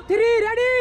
3 ready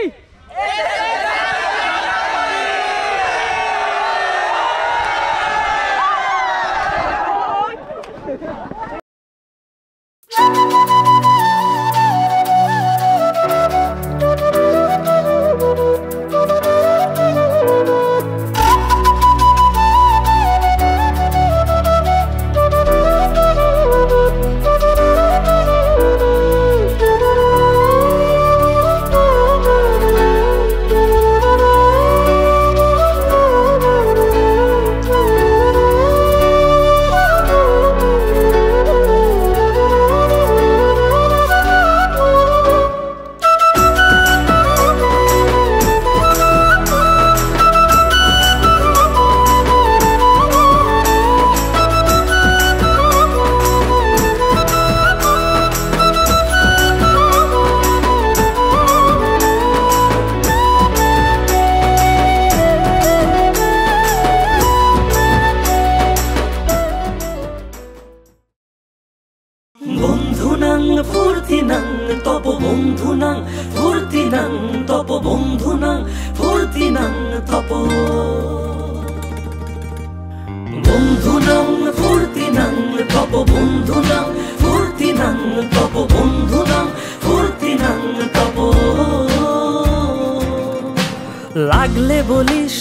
লাগলে বলিস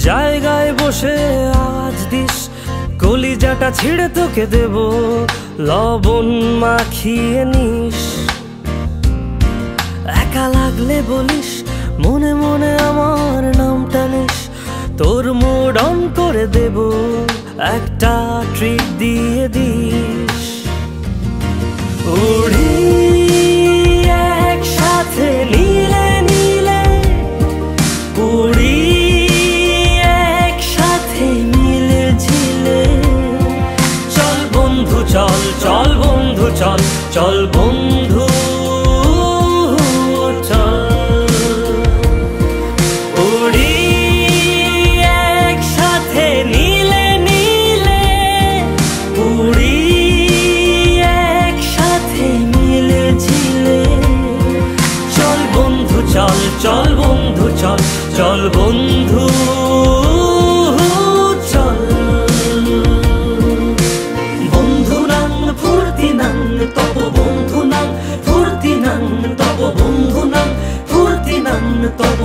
জায়গায় বসে আওয়াজ দিস কলিজাটা ছিঁড়ে তোকে দেব লবণ মাখিয়ে নিস একা লাগলে বলিস মনে মনে আমার নামটা নিস তোর মুড অন করে দেব একটা ট্রিট দিয়ে দিস উড়ি একসাথে নীলে নীলে উড়ি একসাথে মিলে ঝিলে চল বন্ধু চল চল বন্ধু চল চল বন্ধু চল বন্ধু চল চল বন্ধু চল বন্ধু নাং ফুর্তি নাং তব বন্ধু নাং ফুর্তি নাং তব বন্ধু নাং ফুর্তি নাং তব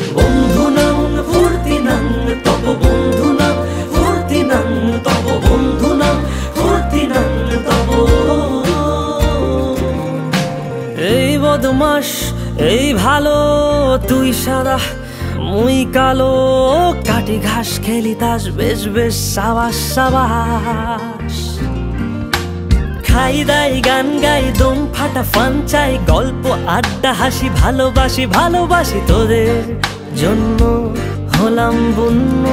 বন্ধু নাং ফুর্তি নাং তব বন্ধু নাং ফুর্তি নাং তব বন্ধু নাং ফুর্তি নাং তব বদমাস এই ভালো তুই সাদা মুই কালো কাটি ঘাস খেলি তাস বেশ বেশ সাবাস সাবাস খাই দাই গান গাই দম ফাটা ফান চাই গল্প আড্ডা হাসি ভালোবাসি ভালোবাসি তোদের জন্য হলাম বন্য